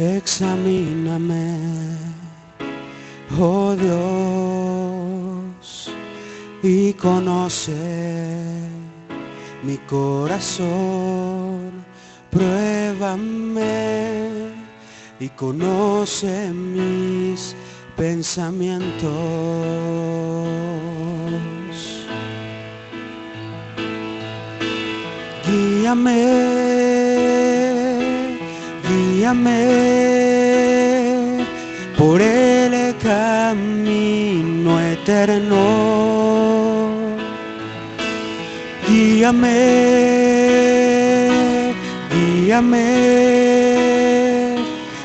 Examíname, oh Dios, y conoce mi corazón. Pruébame y conoce mis pensamientos. Guíame, guíame por el camino eterno. Guíame, guíame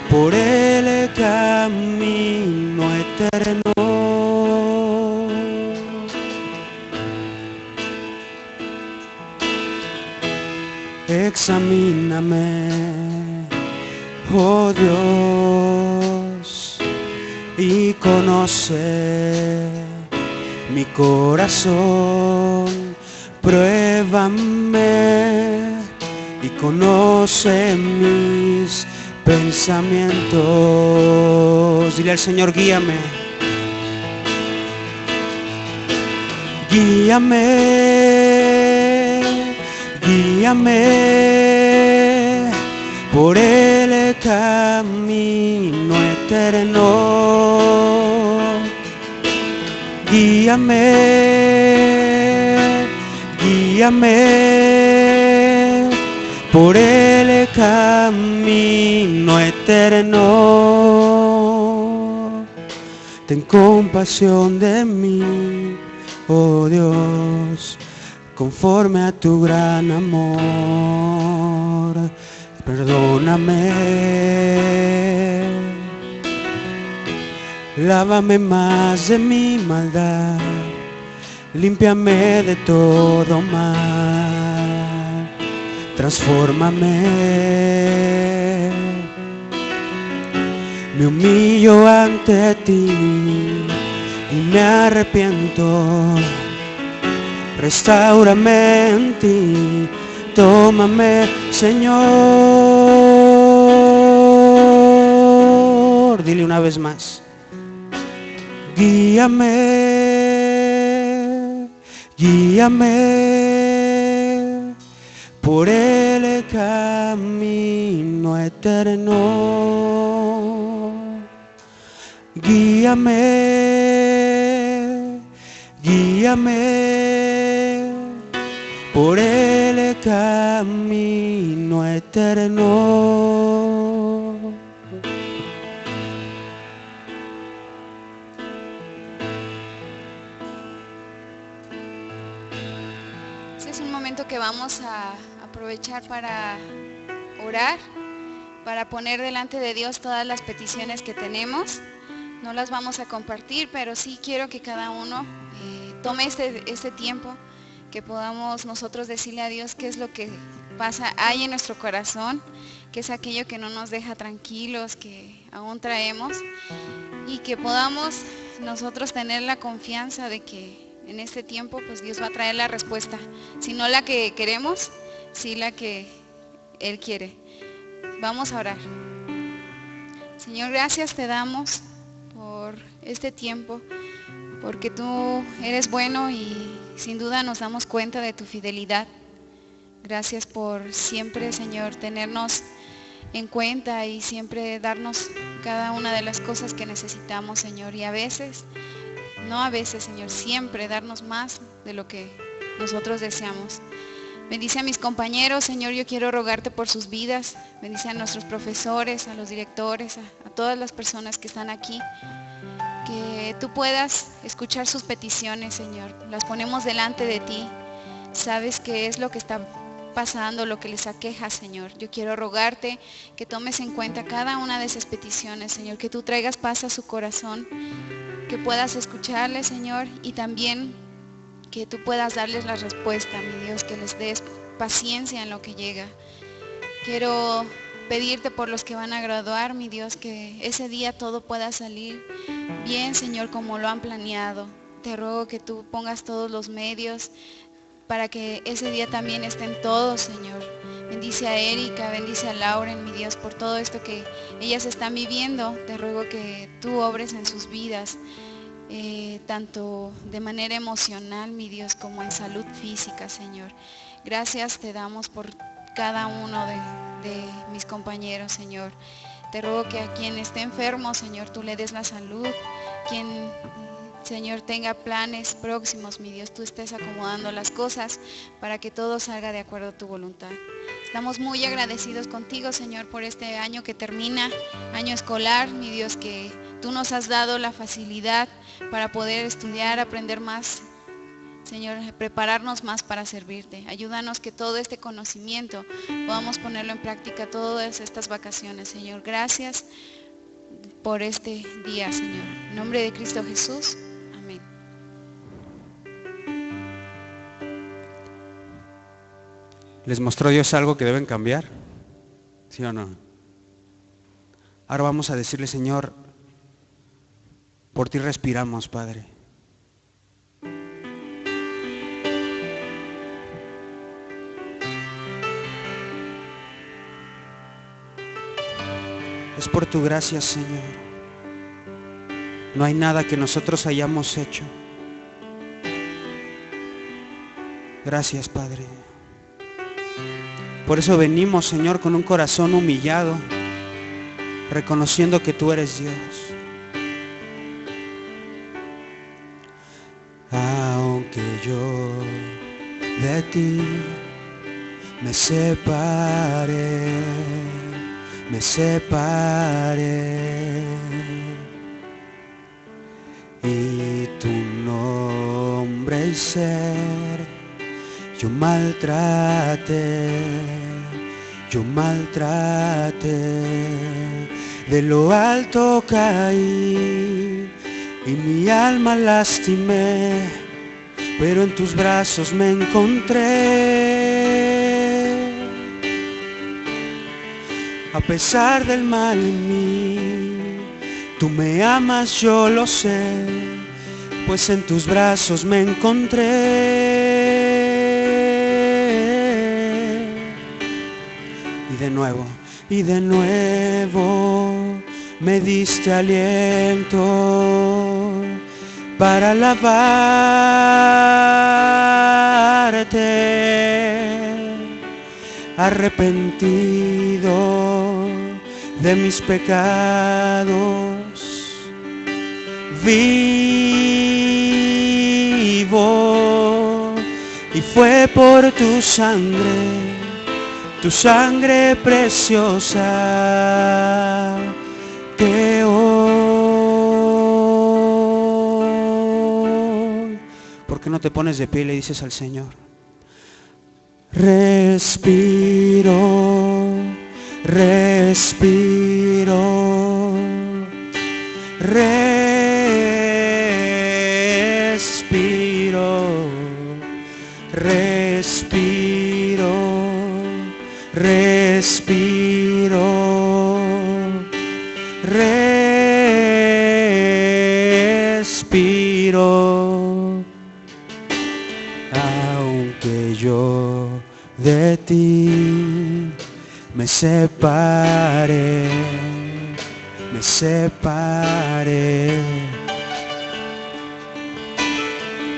por el camino eterno. Examíname, oh Dios, y conoce mi corazón. Pruébame y conoce mis pensamientos. Dile al Señor, guíame. Guíame, guíame por el camino eterno. Guíame, guíame por el camino eterno. Ten compasión de mí, oh Dios, conforme a tu gran amor. Perdóname, lávame más de mi maldad, límpiame de todo mal, transfórmame. Me humillo ante ti y me arrepiento. Restáurame en ti, tómame, Señor. Dile una vez más. Guíame, guíame por el camino eterno. Guíame, guíame por el camino eterno. Este es un momento que vamos a aprovechar para orar, para poner delante de Dios todas las peticiones que tenemos. No las vamos a compartir, pero sí quiero que cada uno tome este tiempo, que podamos nosotros decirle a Dios qué es lo que pasa, hay en nuestro corazón, qué es aquello que no nos deja tranquilos, que aún traemos, y que podamos nosotros tener la confianza de que en este tiempo pues Dios va a traer la respuesta, si no la que queremos, sí la que Él quiere. Vamos a orar. Señor, gracias te damos por este tiempo, porque tú eres bueno y sin duda nos damos cuenta de tu fidelidad. Gracias por siempre, Señor, tenernos en cuenta y siempre darnos cada una de las cosas que necesitamos, Señor. Y a veces, no a veces, Señor, siempre darnos más de lo que nosotros deseamos. Bendice a mis compañeros, Señor, yo quiero rogarte por sus vidas. Bendice a nuestros profesores, a los directores, a todas las personas que están aquí. Que tú puedas escuchar sus peticiones, Señor. Las ponemos delante de ti. Sabes qué es lo que está pasando, lo que les aqueja, Señor. Yo quiero rogarte que tomes en cuenta cada una de esas peticiones, Señor. Que tú traigas paz a su corazón. Que puedas escucharles, Señor. Y también que tú puedas darles la respuesta, mi Dios. Que les des paciencia en lo que llega. Quiero pedirte por los que van a graduar, mi Dios, que ese día todo pueda salir bien, Señor, como lo han planeado. Te ruego que tú pongas todos los medios para que ese día también estén todos, Señor, Bendice a Erika, bendice a Lauren, mi Dios, por todo esto que ellas están viviendo. Te ruego que tú obres en sus vidas, tanto de manera emocional, mi Dios, como en salud física, Señor. Gracias te damos por cada uno de mis compañeros, Señor. Te ruego que a quien esté enfermo, Señor, tú le des la salud. Quien, Señor, tenga planes próximos, mi Dios, tú estés acomodando las cosas para que todo salga de acuerdo a tu voluntad. Estamos muy agradecidos contigo, Señor, por este año que termina, año escolar, mi Dios, que tú nos has dado la facilidad para poder estudiar, aprender más, Señor, prepararnos más para servirte. Ayúdanos que todo este conocimiento podamos ponerlo en práctica todas estas vacaciones, Señor. Gracias por este día, Señor. En nombre de Cristo Jesús. Amén. ¿Les mostró Dios algo que deben cambiar? ¿Sí o no? Ahora vamos a decirle, Señor, por ti respiramos, Padre. Es por tu gracia, Señor. No hay nada que nosotros hayamos hecho. Gracias, Padre. Por eso venimos, Señor, con un corazón humillado, reconociendo que tú eres Dios. Aunque yo de ti me separé, y tu nombre y ser yo maltraté, de lo alto caí y mi alma lastimé, pero en tus brazos me encontré. A pesar del mal en mí, tú me amas, yo lo sé, pues en tus brazos me encontré. Y de nuevo me diste aliento para alabarte, arrepentido de mis pecados, vivo, y fue por tu sangre preciosa que hoy. ¿Por qué no te pones de pie y le dices al Señor? Respiro, respiro, respiro, respiro, respiro, respiro. Aunque yo de ti me separé,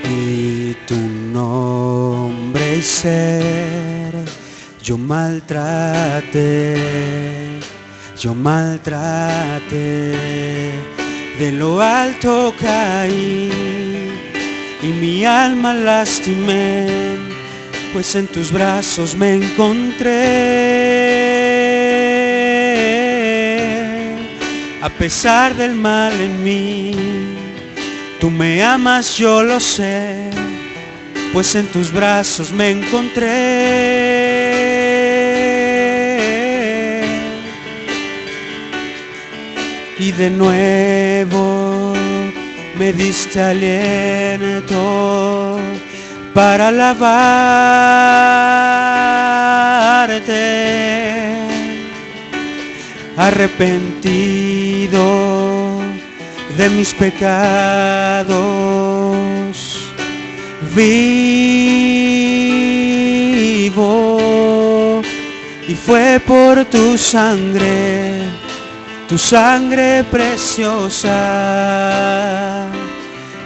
y tu nombre y ser yo maltraté, de lo alto caí y mi alma lastimé, pues en tus brazos me encontré. A pesar del mal en mí, tú me amas, yo lo sé, pues en tus brazos me encontré. Y de nuevo me diste aliento para alabarte, arrepentido de mis pecados, vivo, y fue por tu sangre preciosa,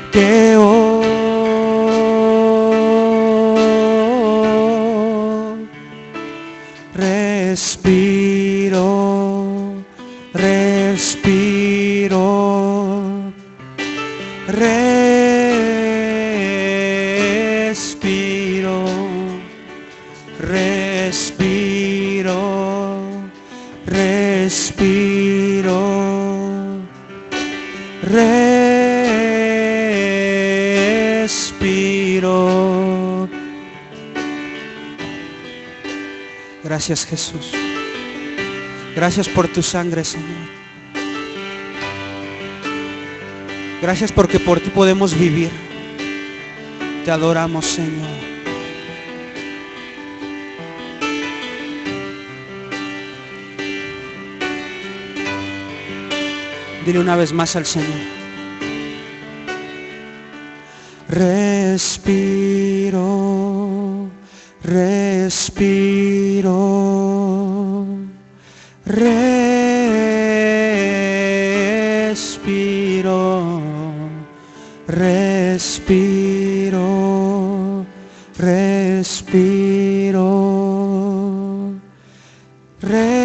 que hoy respiro, respiro, respiro, respiro, respiro, respiro. Gracias, Jesús. Gracias por tu sangre, Señor. Gracias porque por ti podemos vivir. Te adoramos, Señor. Dile una vez más al Señor. Respiro, respiro, respiro, respiro, respiro, respiro.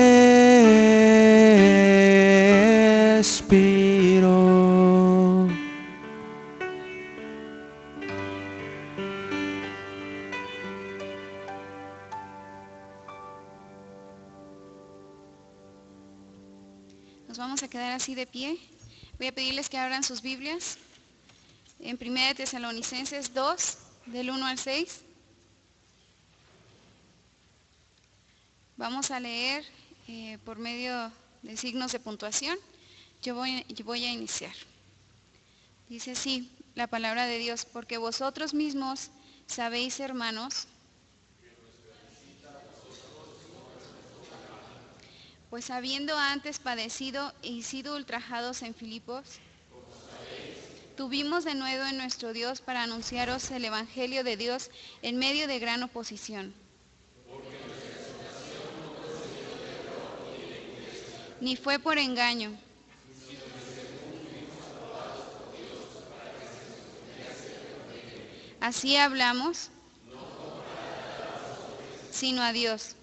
Nos vamos a quedar así de pie. Voy a pedirles que abran sus Biblias en 1 Tesalonicenses 2, del 1 al 6. Vamos a leer por medio de signos de puntuación. Yo voy a iniciar. Dice así la palabra de Dios: porque vosotros mismos sabéis, hermanos, pues habiendo antes padecido y sido ultrajados en Filipos, tuvimos de nuevo en nuestro Dios para anunciaros el Evangelio de Dios en medio de gran oposición. Ni fue por engaño, así hablamos, sino a Dios.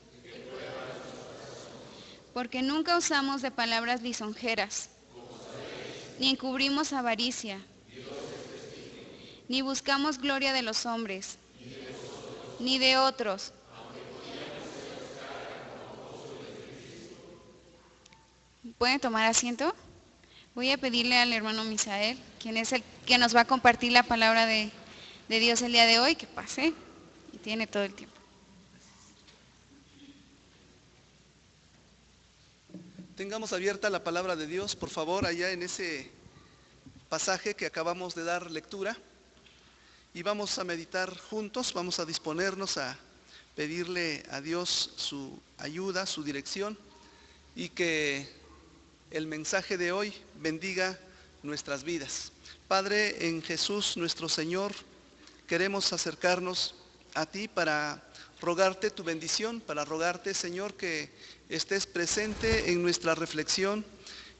Porque nunca usamos de palabras lisonjeras, ni encubrimos avaricia, ni buscamos gloria de los hombres, ni de otros. ¿Pueden tomar asiento? Voy a pedirle al hermano Misael, quien es el que nos va a compartir la palabra de Dios el día de hoy, que pase, y tiene todo el tiempo. Tengamos abierta la palabra de Dios, por favor, allá en ese pasaje que acabamos de dar lectura, y vamos a meditar juntos, vamos a disponernos a pedirle a Dios su ayuda, su dirección, y que el mensaje de hoy bendiga nuestras vidas. Padre, en Jesús nuestro Señor, queremos acercarnos a ti para rogarte tu bendición, para rogarte, Señor, que estés presente en nuestra reflexión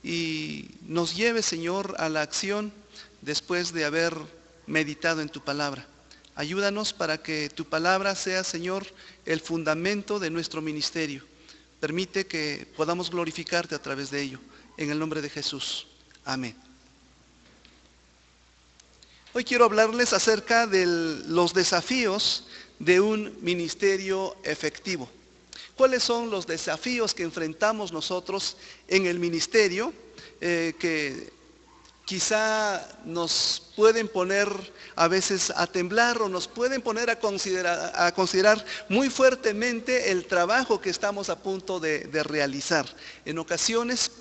y nos lleves, Señor, a la acción después de haber meditado en tu palabra. Ayúdanos para que tu palabra sea, Señor, el fundamento de nuestro ministerio. Permite que podamos glorificarte a través de ello. En el nombre de Jesús. Amén. Hoy quiero hablarles acerca de los desafíos de un ministerio efectivo. ¿Cuáles son los desafíos que enfrentamos nosotros en el ministerio que quizá nos pueden poner a veces a temblar o nos pueden poner a considerar muy fuertemente el trabajo que estamos a punto de realizar? En ocasiones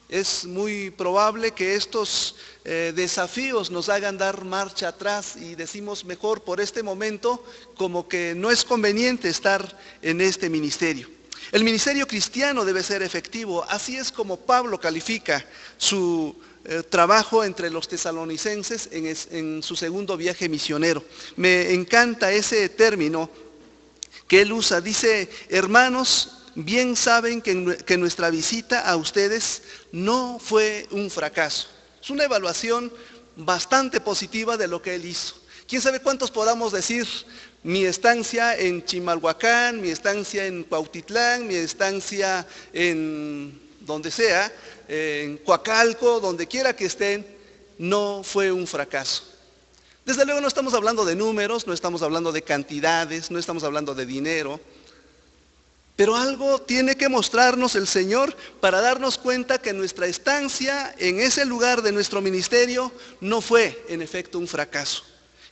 es muy probable que estos desafíos nos hagan dar marcha atrás y decimos mejor por este momento como que no es conveniente estar en este ministerio. El ministerio cristiano debe ser efectivo, así es como Pablo califica su trabajo entre los tesalonicenses en su segundo viaje misionero. Me encanta ese término que él usa, dice: hermanos, bien saben que nuestra visita a ustedes no fue un fracaso. Es una evaluación bastante positiva de lo que Él hizo. ¿Quién sabe cuántos podamos decir? Mi estancia en Chimalhuacán, mi estancia en Cuautitlán, mi estancia en donde sea, en Coacalco, donde quiera que estén, no fue un fracaso. Desde luego no estamos hablando de números, no estamos hablando de cantidades, no estamos hablando de dinero, pero algo tiene que mostrarnos el Señor para darnos cuenta que nuestra estancia en ese lugar de nuestro ministerio no fue en efecto un fracaso.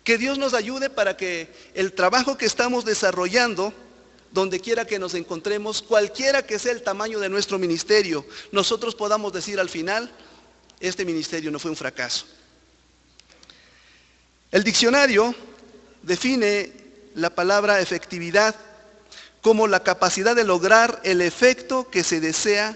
Que Dios nos ayude para que el trabajo que estamos desarrollando, donde quiera que nos encontremos, cualquiera que sea el tamaño de nuestro ministerio, nosotros podamos decir al final, este ministerio no fue un fracaso. El diccionario define la palabra efectividad como la capacidad de lograr el efecto que se desea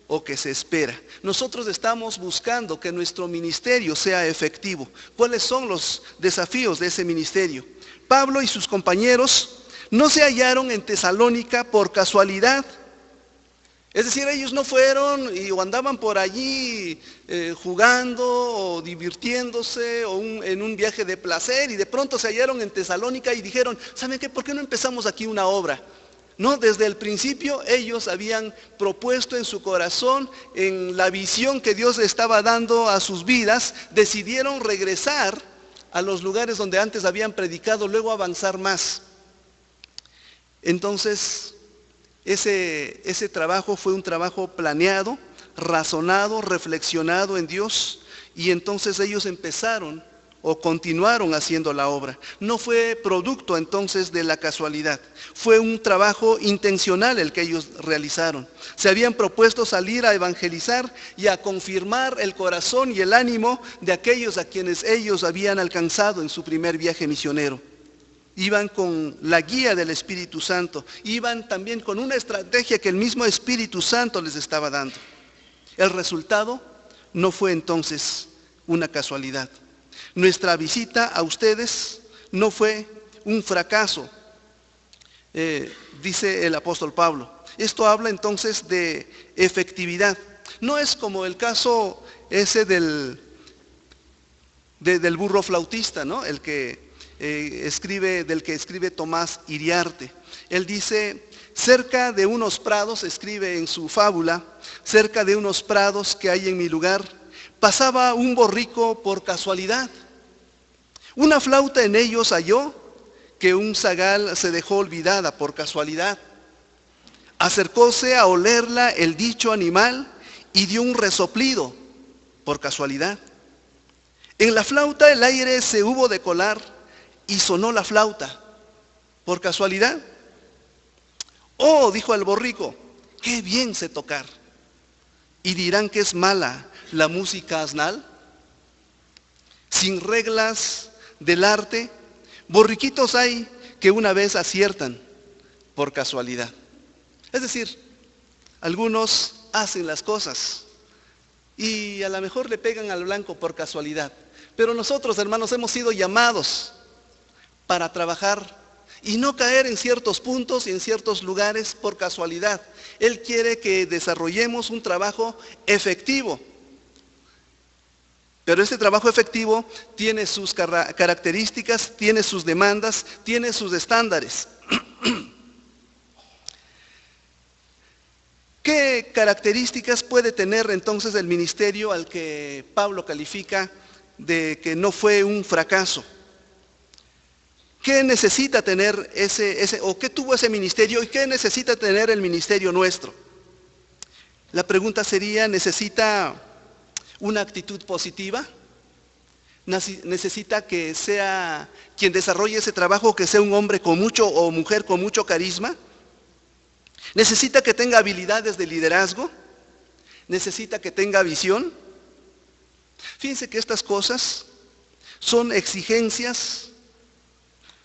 o que se espera. Nosotros estamos buscando que nuestro ministerio sea efectivo. ¿Cuáles son los desafíos de ese ministerio? Pablo y sus compañeros no se hallaron en Tesalónica por casualidad. Es decir, ellos no fueron o andaban por allí jugando o divirtiéndose o en un viaje de placer y de pronto se hallaron en Tesalónica y dijeron, ¿saben qué? ¿Por qué no empezamos aquí una obra? No, desde el principio ellos habían propuesto en su corazón, en la visión que Dios estaba dando a sus vidas, decidieron regresar a los lugares donde antes habían predicado, luego avanzar más. Entonces, ese trabajo fue un trabajo planeado, razonado, reflexionado en Dios, y entonces ellos empezaron o continuaron haciendo la obra. No fue producto entonces de la casualidad, fue un trabajo intencional el que ellos realizaron. Se habían propuesto salir a evangelizar y a confirmar el corazón y el ánimo de aquellos a quienes ellos habían alcanzado en su primer viaje misionero. Iban con la guía del Espíritu Santo, iban también con una estrategia que el mismo Espíritu Santo les estaba dando. El resultado no fue entonces una casualidad. Nuestra visita a ustedes no fue un fracaso, dice el apóstol Pablo. Esto habla entonces de efectividad. No es como el caso ese del burro flautista, ¿no? Del que escribe Tomás Iriarte. Él dice, cerca de unos prados, escribe en su fábula, cerca de unos prados que hay en mi lugar, pasaba un borrico por casualidad. Una flauta en ellos halló que un zagal se dejó olvidada por casualidad. Acercóse a olerla el dicho animal y dio un resoplido por casualidad. En la flauta el aire se hubo de colar y sonó la flauta por casualidad. Oh, dijo el borrico, qué bien sé tocar. Y dirán que es mala la música asnal. Sin reglas del arte, borriquitos hay que una vez aciertan por casualidad. Es decir, algunos hacen las cosas y a lo mejor le pegan al blanco por casualidad. Pero nosotros, hermanos, hemos sido llamados para trabajar y no caer en ciertos puntos y en ciertos lugares por casualidad. Él quiere que desarrollemos un trabajo efectivo. Pero este trabajo efectivo tiene sus características, tiene sus demandas, tiene sus estándares. ¿Qué características puede tener entonces el ministerio al que Pablo califica de que no fue un fracaso? ¿Qué necesita tener o qué tuvo ese ministerio y qué necesita tener el ministerio nuestro? La pregunta sería, ¿necesita una actitud positiva? ¿Necesita que sea quien desarrolle ese trabajo, que sea un hombre con mucho o mujer con mucho carisma? ¿Necesita que tenga habilidades de liderazgo? ¿Necesita que tenga visión? Fíjense que estas cosas son exigencias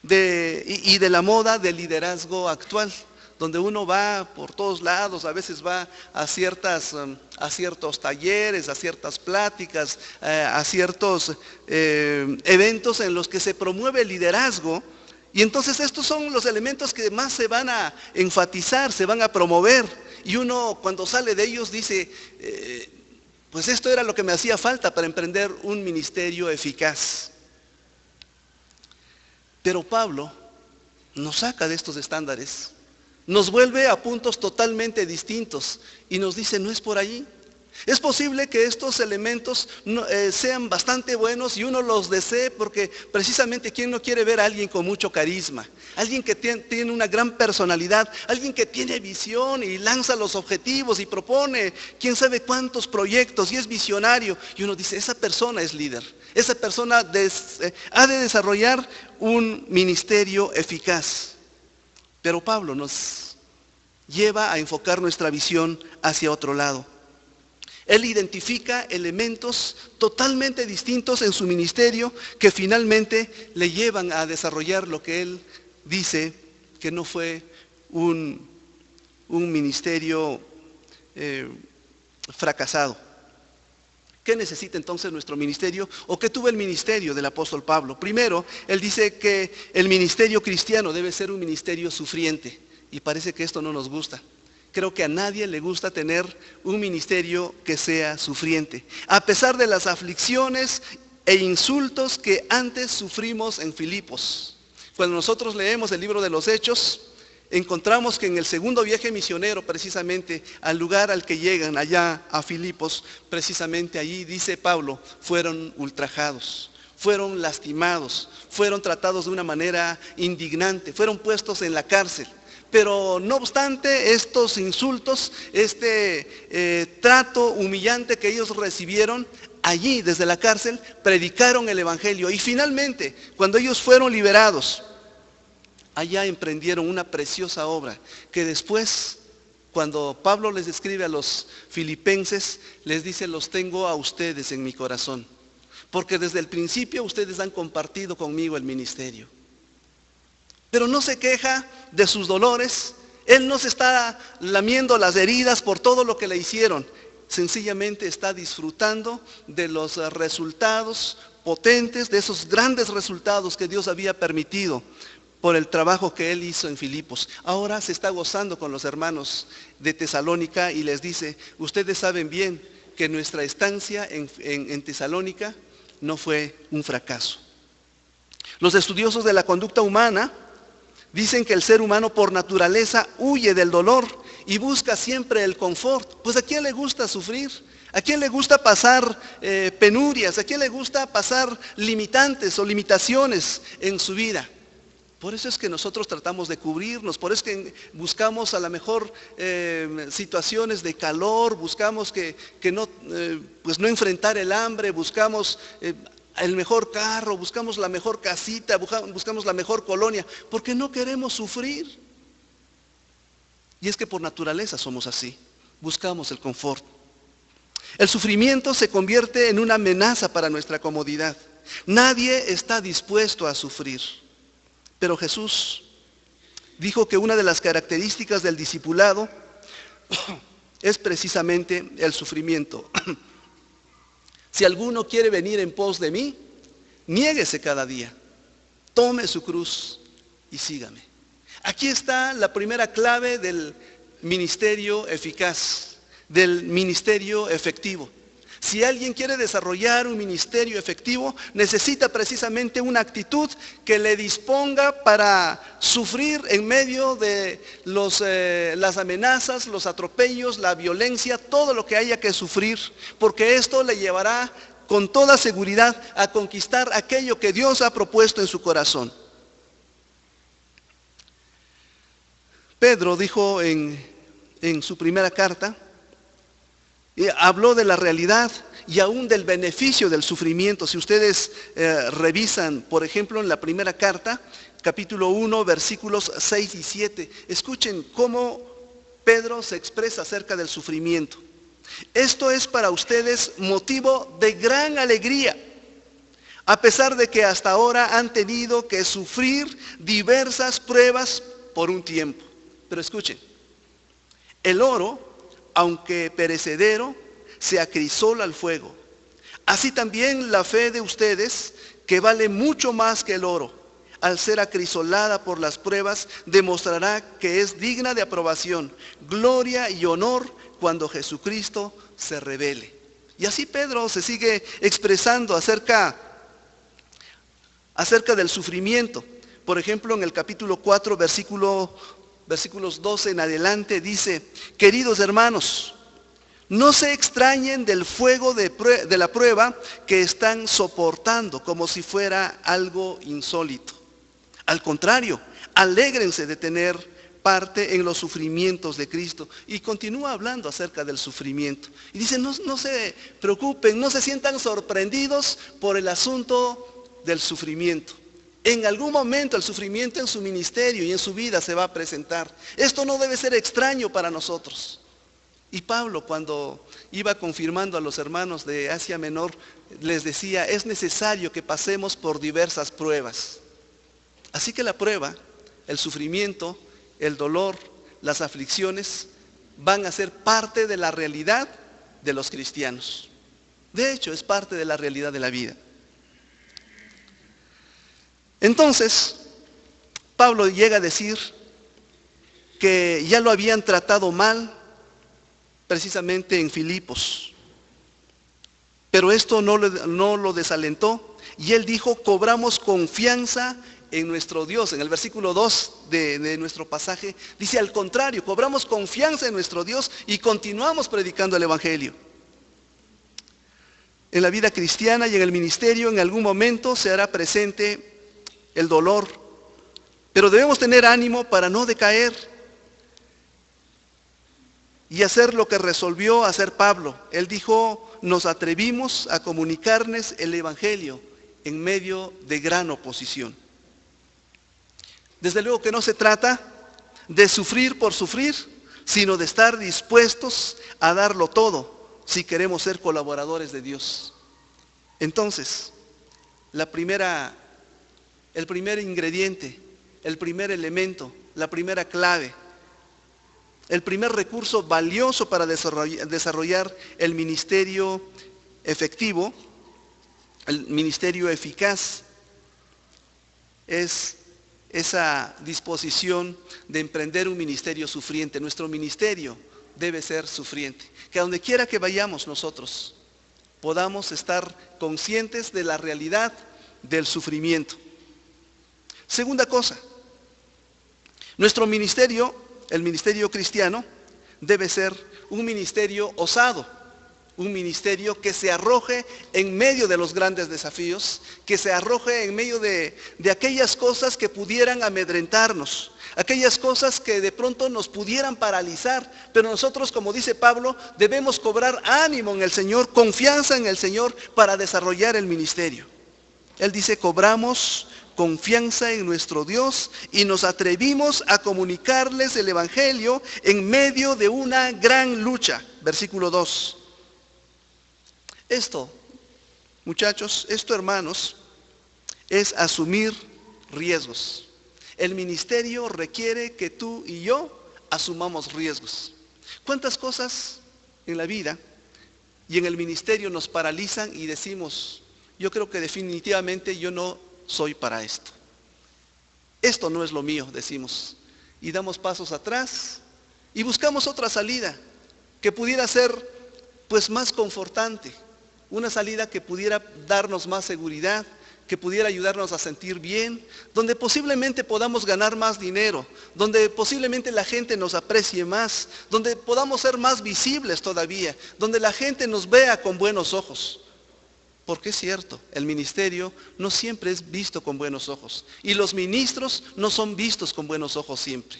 de la moda del liderazgo actual, donde uno va por todos lados, a veces va a ciertos talleres, a ciertas pláticas, a ciertos eventos en los que se promueve el liderazgo Y entonces estos son los elementos que más se van a enfatizar, se van a promover. Y uno cuando sale de ellos dice, pues esto era lo que me hacía falta para emprender un ministerio eficaz. Pero Pablo nos saca de estos estándares, nos vuelve a puntos totalmente distintos y nos dice, no es por allí. Es posible que estos elementos sean bastante buenos y uno los desee porque precisamente ¿quién no quiere ver a alguien con mucho carisma? Alguien que tiene una gran personalidad, alguien que tiene visión y lanza los objetivos y propone quién sabe cuántos proyectos y es visionario. Y uno dice, esa persona es líder, esa persona ha de desarrollar un ministerio eficaz. Pero Pablo nos lleva a enfocar nuestra visión hacia otro lado. Él identifica elementos totalmente distintos en su ministerio que finalmente le llevan a desarrollar lo que él dice que no fue un ministerio fracasado. ¿Qué necesita entonces nuestro ministerio? ¿O qué tuvo el ministerio del apóstol Pablo? Primero, él dice que el ministerio cristiano debe ser un ministerio sufriente. Y parece que esto no nos gusta. Creo que a nadie le gusta tener un ministerio que sea sufriente. A pesar de las aflicciones e insultos que antes sufrimos en Filipos. Cuando nosotros leemos el libro de los Hechos, encontramos que en el segundo viaje misionero, precisamente al lugar al que llegan, allá a Filipos, precisamente allí, dice Pablo, fueron ultrajados, fueron lastimados, fueron tratados de una manera indignante, fueron puestos en la cárcel. Pero no obstante estos insultos, trato humillante que ellos recibieron, allí desde la cárcel predicaron el evangelio. Y finalmente, cuando ellos fueron liberados, allá emprendieron una preciosa obra que después, cuando Pablo les escribe a los filipenses, les dice, los tengo a ustedes en mi corazón, porque desde el principio ustedes han compartido conmigo el ministerio. Pero no se queja de sus dolores, él no se está lamiendo las heridas por todo lo que le hicieron, sencillamente está disfrutando de los resultados potentes, de esos grandes resultados que Dios había permitido por el trabajo que él hizo en Filipos. Ahora se está gozando con los hermanos de Tesalónica y les dice, ustedes saben bien que nuestra estancia en Tesalónica no fue un fracaso. Los estudiosos de la conducta humana dicen que el ser humano por naturaleza huye del dolor y busca siempre el confort. Pues ¿a quién le gusta sufrir? ¿A quién le gusta pasar penurias? ¿A quién le gusta pasar limitantes o limitaciones en su vida? Por eso es que nosotros tratamos de cubrirnos, por eso es que buscamos a lo mejor situaciones de calor, buscamos que no enfrentar el hambre, buscamos el mejor carro, buscamos la mejor casita, buscamos la mejor colonia, porque no queremos sufrir. Y es que por naturaleza somos así, buscamos el confort. El sufrimiento se convierte en una amenaza para nuestra comodidad. Nadie está dispuesto a sufrir. Pero Jesús dijo que una de las características del discipulado es precisamente el sufrimiento. Si alguno quiere venir en pos de mí, niéguese cada día, tome su cruz y sígame. Aquí está la primera clave del ministerio eficaz, del ministerio efectivo. Si alguien quiere desarrollar un ministerio efectivo, necesita precisamente una actitud que le disponga para sufrir en medio de las amenazas, los atropellos, la violencia, todo lo que haya que sufrir, porque esto le llevará con toda seguridad a conquistar aquello que Dios ha propuesto en su corazón. Pedro dijo en su primera carta, habló de la realidad y aún del beneficio del sufrimiento. Si ustedes revisan, por ejemplo, en la primera carta, capítulo 1, versículos 6 y 7, escuchen cómo Pedro se expresa acerca del sufrimiento. Esto es para ustedes motivo de gran alegría, a pesar de que hasta ahora han tenido que sufrir diversas pruebas por un tiempo. Pero escuchen, el oro, aunque perecedero, se acrisola al fuego. Así también la fe de ustedes, que vale mucho más que el oro, al ser acrisolada por las pruebas, demostrará que es digna de aprobación, gloria y honor cuando Jesucristo se revele. Y así Pedro se sigue expresando acerca del sufrimiento. Por ejemplo, en el capítulo 4, versículos 12 en adelante, dice: queridos hermanos, no se extrañen del fuego de la prueba que están soportando como si fuera algo insólito. Al contrario, alégrense de tener parte en los sufrimientos de Cristo. Y continúa hablando acerca del sufrimiento. Y dice, no se preocupen, no se sientan sorprendidos por el asunto del sufrimiento. En algún momento el sufrimiento en su ministerio y en su vida se va a presentar. Esto no debe ser extraño para nosotros. Y Pablo, cuando iba confirmando a los hermanos de Asia Menor, les decía, es necesario que pasemos por diversas pruebas. Así que la prueba, el sufrimiento, el dolor, las aflicciones, van a ser parte de la realidad de los cristianos. De hecho, es parte de la realidad de la vida. Entonces, Pablo llega a decir que ya lo habían tratado mal, precisamente en Filipos. Pero esto no lo desalentó, y él dijo, cobramos confianza en nuestro Dios. En el versículo 2 de nuestro pasaje, dice al contrario, cobramos confianza en nuestro Dios y continuamos predicando el Evangelio. En la vida cristiana y en el ministerio, en algún momento se hará presente el dolor, pero debemos tener ánimo para no decaer y hacer lo que resolvió hacer Pablo. Él dijo, nos atrevimos a comunicarles el Evangelio en medio de gran oposición. Desde luego que no se trata de sufrir por sufrir, sino de estar dispuestos a darlo todo si queremos ser colaboradores de Dios. Entonces, el primer ingrediente, el primer elemento, la primera clave, el primer recurso valioso para desarrollar el ministerio efectivo, el ministerio eficaz, es esa disposición de emprender un ministerio sufriente. Nuestro ministerio debe ser sufriente. Que a donde quiera que vayamos nosotros, podamos estar conscientes de la realidad del sufrimiento. Segunda cosa, nuestro ministerio, el ministerio cristiano, debe ser un ministerio osado, un ministerio que se arroje en medio de los grandes desafíos, que se arroje en medio de aquellas cosas que pudieran amedrentarnos, aquellas cosas que de pronto nos pudieran paralizar, pero nosotros, como dice Pablo, debemos cobrar ánimo en el Señor, confianza en el Señor para desarrollar el ministerio. Él dice, cobramos confianza en nuestro Dios y nos atrevimos a comunicarles el Evangelio en medio de una gran lucha. Versículo 2. Esto, muchachos, esto, hermanos, es asumir riesgos. El ministerio requiere que tú y yo asumamos riesgos. ¿Cuántas cosas en la vida y en el ministerio nos paralizan y decimos, yo creo que definitivamente yo no soy para esto? Esto no es lo mío, decimos. Y damos pasos atrás y buscamos otra salida que pudiera ser pues más confortante. Una salida que pudiera darnos más seguridad, que pudiera ayudarnos a sentir bien, donde posiblemente podamos ganar más dinero, donde posiblemente la gente nos aprecie más, donde podamos ser más visibles todavía, donde la gente nos vea con buenos ojos. Porque es cierto, el ministerio no siempre es visto con buenos ojos. Y los ministros no son vistos con buenos ojos siempre.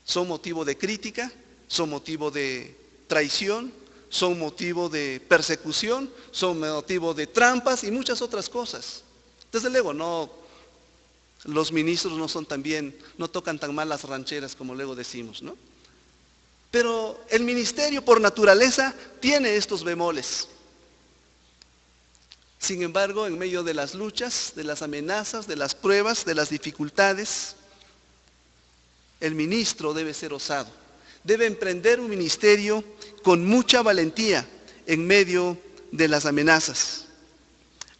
Son motivo de crítica, son motivo de traición, son motivo de persecución, son motivo de trampas y muchas otras cosas. Desde luego, los ministros no tocan tan mal las rancheras como luego decimos, ¿no? Pero el ministerio por naturaleza tiene estos bemoles. Sin embargo, en medio de las luchas, de las amenazas, de las pruebas, de las dificultades, el ministro debe ser osado. Debe emprender un ministerio con mucha valentía en medio de las amenazas.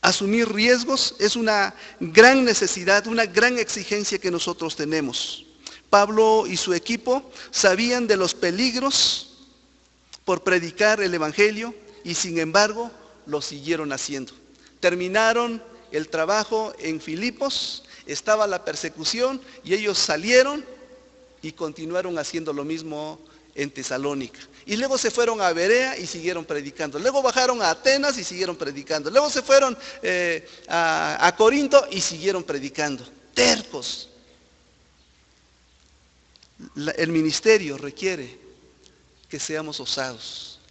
Asumir riesgos es una gran necesidad, una gran exigencia que nosotros tenemos. Pablo y su equipo sabían de los peligros por predicar el evangelio y sin embargo lo siguieron haciendo. Terminaron el trabajo en Filipos, estaba la persecución y ellos salieron y continuaron haciendo lo mismo en Tesalónica. Y luego se fueron a Berea y siguieron predicando. Luego bajaron a Atenas y siguieron predicando. Luego se fueron a Corinto y siguieron predicando. Tercos. El ministerio requiere que seamos osados.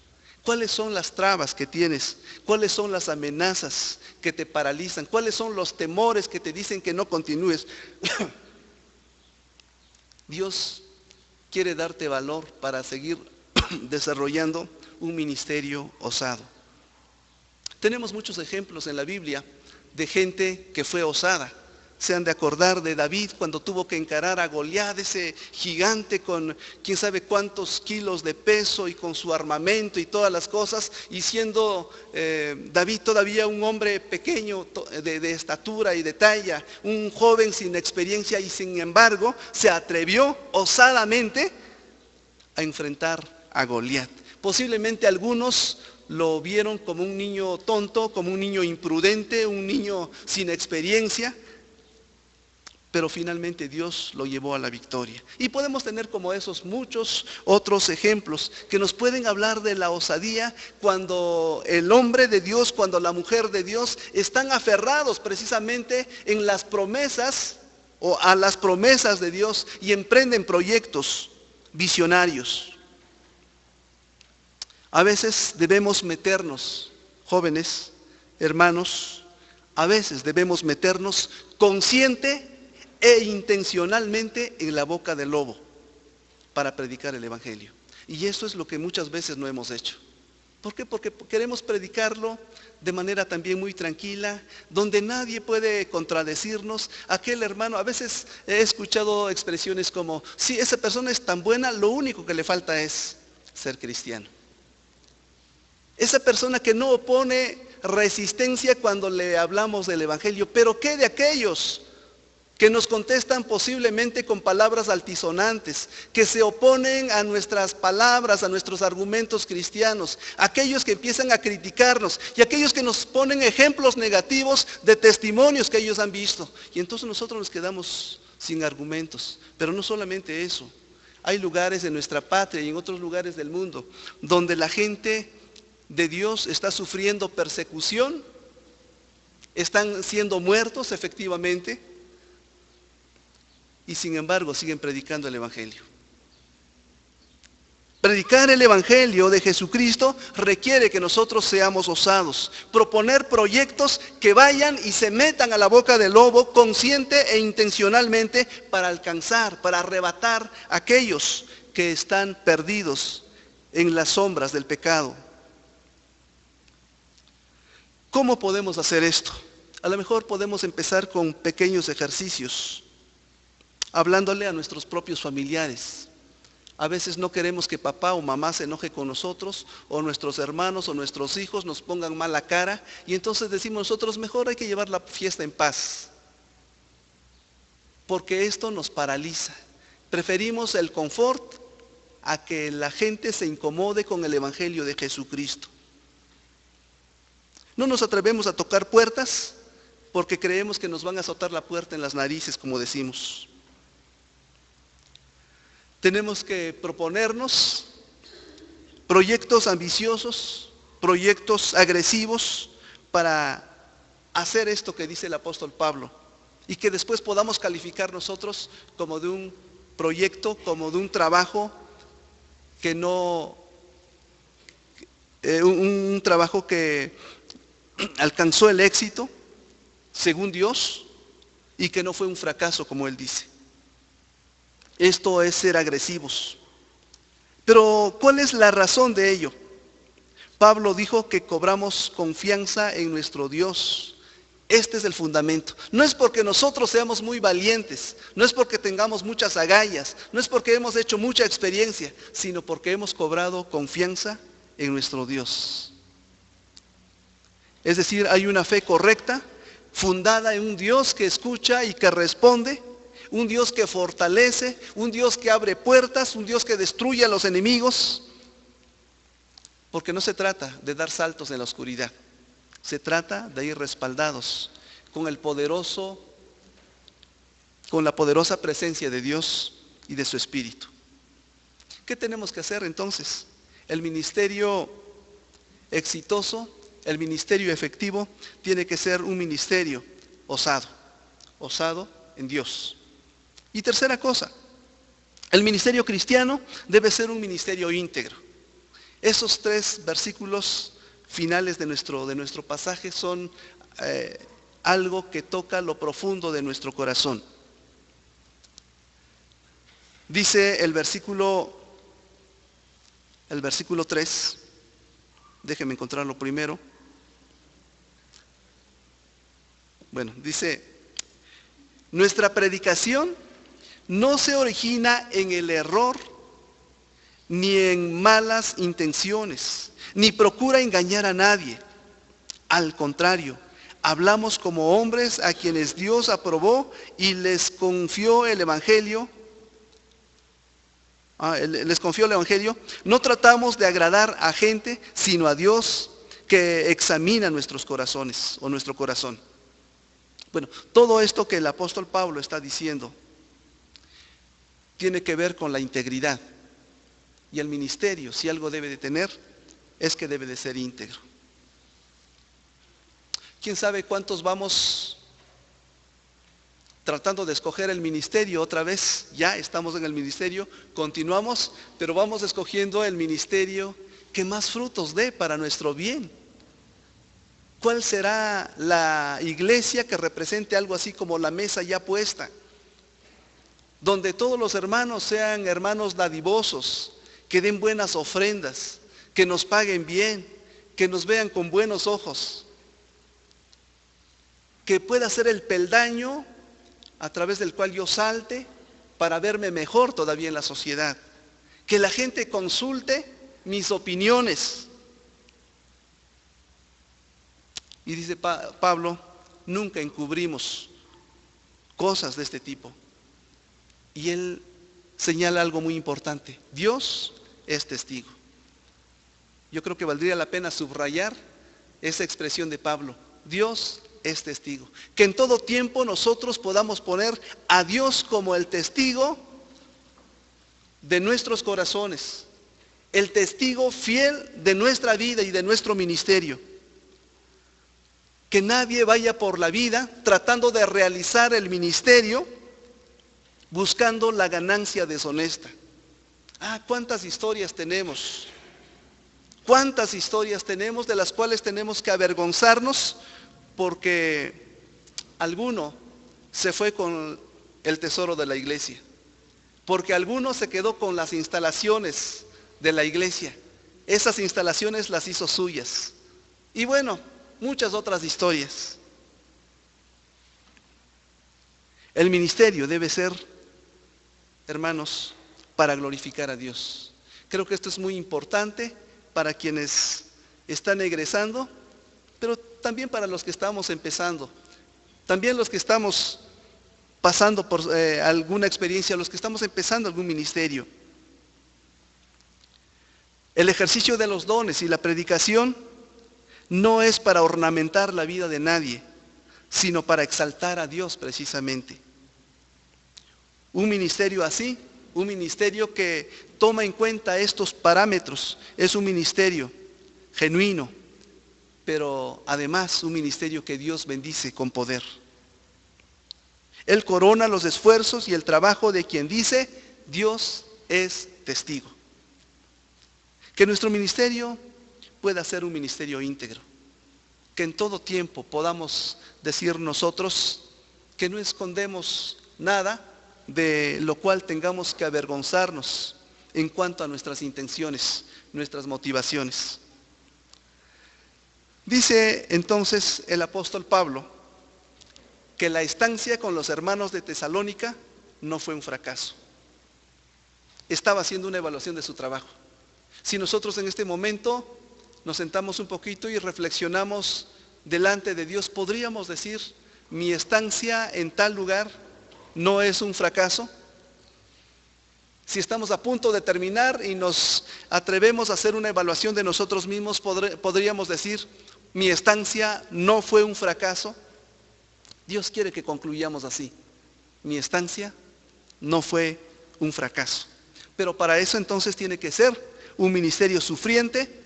¿Cuáles son las trabas que tienes? ¿Cuáles son las amenazas que te paralizan? ¿Cuáles son los temores que te dicen que no continúes? Dios quiere darte valor para seguir desarrollando un ministerio osado. Tenemos muchos ejemplos en la Biblia de gente que fue osada. Se han de acordar de David cuando tuvo que encarar a Goliat, ese gigante con quién sabe cuántos kilos de peso y con su armamento y todas las cosas, y siendo David todavía un hombre pequeño de estatura y de talla, un joven sin experiencia, y sin embargo se atrevió osadamente a enfrentar a Goliat. Posiblemente algunos lo vieron como un niño tonto, como un niño imprudente, un niño sin experiencia, pero finalmente Dios lo llevó a la victoria. Y podemos tener como esos muchos otros ejemplos que nos pueden hablar de la osadía cuando el hombre de Dios, cuando la mujer de Dios están aferrados precisamente en las promesas o a las promesas de Dios y emprenden proyectos visionarios. A veces debemos meternos, jóvenes, hermanos, a veces debemos meternos consciente e intencionalmente en la boca del lobo para predicar el evangelio. Y eso es lo que muchas veces no hemos hecho. ¿Por qué? Porque queremos predicarlo de manera también muy tranquila, donde nadie puede contradecirnos. Aquel hermano, a veces he escuchado expresiones como, si esa persona es tan buena, lo único que le falta es ser cristiano. Esa persona que no opone resistencia cuando le hablamos del evangelio, pero ¿qué de aquellos que nos contestan posiblemente con palabras altisonantes, que se oponen a nuestras palabras, a nuestros argumentos cristianos, aquellos que empiezan a criticarnos y aquellos que nos ponen ejemplos negativos de testimonios que ellos han visto? Y entonces nosotros nos quedamos sin argumentos. Pero no solamente eso, hay lugares en nuestra patria y en otros lugares del mundo donde la gente de Dios está sufriendo persecución, están siendo muertos efectivamente, y sin embargo siguen predicando el evangelio. Predicar el evangelio de Jesucristo requiere que nosotros seamos osados, proponer proyectos que vayan y se metan a la boca del lobo consciente e intencionalmente para alcanzar, para arrebatar a aquellos que están perdidos en las sombras del pecado. ¿Cómo podemos hacer esto? A lo mejor podemos empezar con pequeños ejercicios, hablándole a nuestros propios familiares. A veces no queremos que papá o mamá se enoje con nosotros, o nuestros hermanos o nuestros hijos nos pongan mala cara, y entonces decimos nosotros, mejor hay que llevar la fiesta en paz, porque esto nos paraliza. Preferimos el confort a que la gente se incomode con el evangelio de Jesucristo. No nos atrevemos a tocar puertas porque creemos que nos van a azotar la puerta en las narices, como decimos. Tenemos que proponernos proyectos ambiciosos, proyectos agresivos para hacer esto que dice el apóstol Pablo, y que después podamos calificar nosotros como de un proyecto, como de un trabajo que no, un trabajo que alcanzó el éxito según Dios y que no fue un fracaso, como él dice. Esto es ser agresivos. Pero ¿cuál es la razón de ello? Pablo dijo que cobramos confianza en nuestro Dios. Este es el fundamento. No es porque nosotros seamos muy valientes, no es porque tengamos muchas agallas, no es porque hemos hecho mucha experiencia, sino porque hemos cobrado confianza en nuestro Dios. Es decir, hay una fe correcta, fundada en un Dios que escucha y que responde, un Dios que fortalece, un Dios que abre puertas, un Dios que destruye a los enemigos. Porque no se trata de dar saltos en la oscuridad, se trata de ir respaldados con la poderosa presencia de Dios y de su Espíritu. ¿Qué tenemos que hacer entonces? El ministerio exitoso, el ministerio efectivo, tiene que ser un ministerio osado en Dios. Y tercera cosa, el ministerio cristiano debe ser un ministerio íntegro. Esos 3 versículos finales de nuestro pasaje son algo que toca lo profundo de nuestro corazón. Dice el versículo 3, déjenme encontrarlo primero. Bueno, dice, nuestra predicación no se origina en el error, ni en malas intenciones, ni procura engañar a nadie. Al contrario, hablamos como hombres a quienes Dios aprobó y les confió el Evangelio. No tratamos de agradar a gente, sino a Dios que examina nuestros corazones o nuestro corazón. Bueno, todo esto que el apóstol Pablo está diciendo tiene que ver con la integridad. Y el ministerio, si algo debe de tener, es que debe de ser íntegro. ¿Quién sabe cuántos vamos tratando de escoger el ministerio otra vez? Ya estamos en el ministerio, continuamos, pero vamos escogiendo el ministerio que más frutos dé para nuestro bien. ¿Cuál será la iglesia que represente algo así como la mesa ya puesta? Donde todos los hermanos sean hermanos dadivosos, que den buenas ofrendas, que nos paguen bien, que nos vean con buenos ojos, que pueda ser el peldaño a través del cual yo salte para verme mejor todavía en la sociedad, que la gente consulte mis opiniones. Y dice Pablo, nunca encubrimos cosas de este tipo. Y él señala algo muy importante, Dios es testigo. Yo creo que valdría la pena subrayar esa expresión de Pablo, Dios es testigo. Que en todo tiempo nosotros podamos poner a Dios como el testigo de nuestros corazones, el testigo fiel de nuestra vida y de nuestro ministerio. Que nadie vaya por la vida tratando de realizar el ministerio buscando la ganancia deshonesta. ¿Cuántas historias tenemos? ¿Cuántas historias tenemos de las cuales tenemos que avergonzarnos porque alguno se fue con el tesoro de la iglesia? Porque alguno se quedó con las instalaciones de la iglesia. Esas instalaciones las hizo suyas. Y bueno, muchas otras historias. El ministerio debe ser, hermanos, para glorificar a Dios. Creo que esto es muy importante para quienes están egresando, pero también para los que estamos empezando, también los que estamos pasando por alguna experiencia, los que estamos empezando algún ministerio. El ejercicio de los dones y la predicación no es para ornamentar la vida de nadie, sino para exaltar a Dios precisamente. Un ministerio así, un ministerio que toma en cuenta estos parámetros, es un ministerio genuino, pero además un ministerio que Dios bendice con poder. Él corona los esfuerzos y el trabajo de quien dice, Dios es testigo. Que nuestro ministerio pueda ser un ministerio íntegro. Que en todo tiempo podamos decir nosotros que no escondemos nada de lo cual tengamos que avergonzarnos en cuanto a nuestras intenciones, nuestras motivaciones. Dice entonces el apóstol Pablo que la estancia con los hermanos de Tesalónica no fue un fracaso. Estaba haciendo una evaluación de su trabajo. Si nosotros en este momento nos sentamos un poquito y reflexionamos delante de Dios, podríamos decir, mi estancia en tal lugar no es un fracaso. Si estamos a punto de terminar y nos atrevemos a hacer una evaluación de nosotros mismos, podríamos decir, mi estancia no fue un fracaso. Dios quiere que concluyamos así. Mi estancia no fue un fracaso. Pero para eso entonces tiene que ser un ministerio sufriente,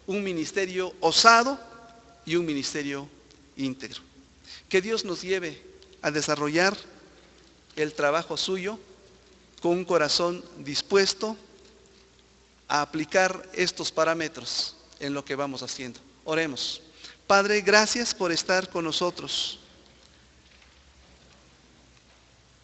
un ministerio osado y un ministerio íntegro. Que Dios nos lleve a desarrollar el trabajo suyo con un corazón dispuesto a aplicar estos parámetros en lo que vamos haciendo. Oremos. Padre, gracias por estar con nosotros.